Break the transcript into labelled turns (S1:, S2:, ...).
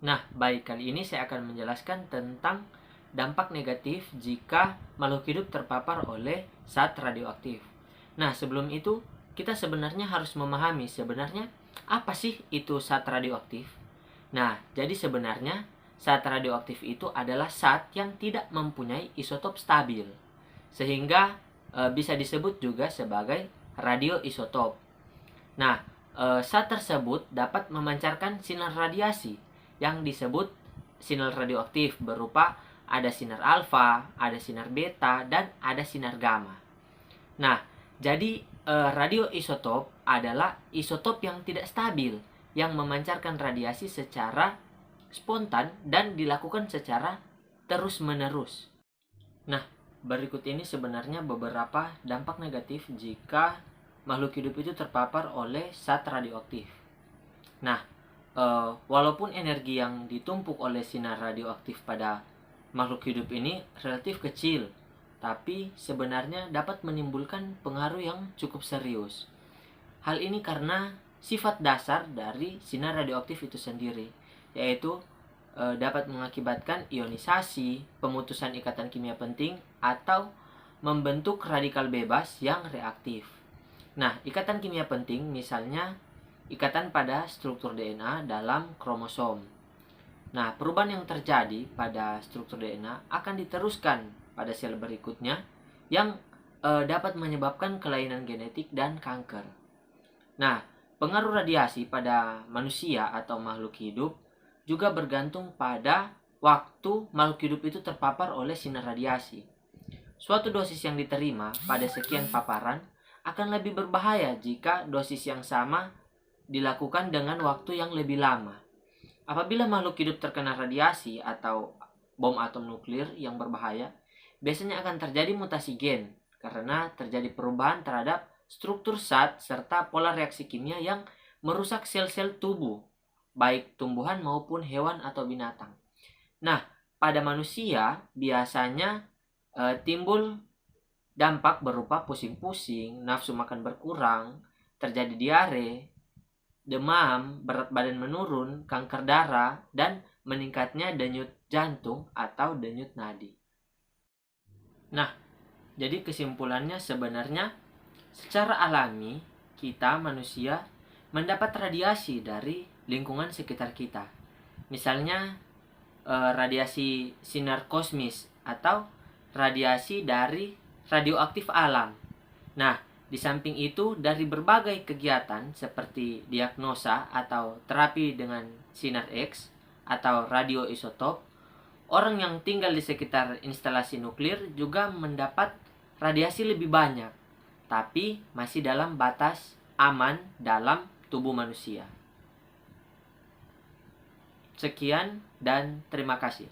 S1: Nah, baik, kali ini saya akan menjelaskan tentang dampak negatif jika makhluk hidup terpapar oleh zat radioaktif. Nah, sebelum itu kita sebenarnya harus memahami sebenarnya apa sih itu zat radioaktif. Nah, jadi sebenarnya zat radioaktif itu adalah zat yang tidak mempunyai isotop stabil, sehingga bisa disebut juga sebagai radioisotop. Nah, zat tersebut dapat memancarkan sinar radiasi yang disebut sinar radioaktif berupa ada sinar alfa, ada sinar beta, dan ada sinar gamma. Nah, jadi radioisotop adalah isotop yang tidak stabil yang memancarkan radiasi secara spontan dan dilakukan secara terus-menerus. Nah, berikut ini sebenarnya beberapa dampak negatif jika makhluk hidup itu terpapar oleh zat radioaktif. Nah, walaupun energi yang ditumpuk oleh sinar radioaktif pada makhluk hidup ini relatif kecil, tapi sebenarnya dapat menimbulkan pengaruh yang cukup serius. Hal ini karena sifat dasar dari sinar radioaktif itu sendiri, yaitu dapat mengakibatkan ionisasi, pemutusan ikatan kimia penting, atau membentuk radikal bebas yang reaktif. Nah, ikatan kimia penting misalnya ikatan pada struktur DNA dalam kromosom. Nah, perubahan yang terjadi pada struktur DNA akan diteruskan pada sel berikutnya yang dapat menyebabkan kelainan genetik dan kanker. Nah, pengaruh radiasi pada manusia atau makhluk hidup juga bergantung pada waktu makhluk hidup itu terpapar oleh sinar radiasi. Suatu dosis yang diterima pada sekian paparan akan lebih berbahaya jika dosis yang sama dilakukan dengan waktu yang lebih lama. Apabila makhluk hidup terkena radiasi atau bom atom nuklir yang berbahaya, biasanya akan terjadi mutasi gen karena terjadi perubahan terhadap struktur zat serta pola reaksi kimia yang merusak sel-sel tubuh, baik tumbuhan maupun hewan atau binatang. Nah, pada manusia biasanya timbul dampak berupa pusing-pusing, nafsu makan berkurang, terjadi diare, demam, berat badan menurun, kanker darah, dan meningkatnya denyut jantung atau denyut nadi. Nah, jadi kesimpulannya sebenarnya secara alami kita manusia mendapat radiasi dari lingkungan sekitar kita. Misalnya radiasi sinar kosmis atau radiasi dari radioaktif alam. Nah, di samping itu dari berbagai kegiatan seperti diagnosa atau terapi dengan sinar X atau radioisotop, orang yang tinggal di sekitar instalasi nuklir juga mendapat radiasi lebih banyak, tapi masih dalam batas aman dalam tubuh manusia. Sekian dan terima kasih.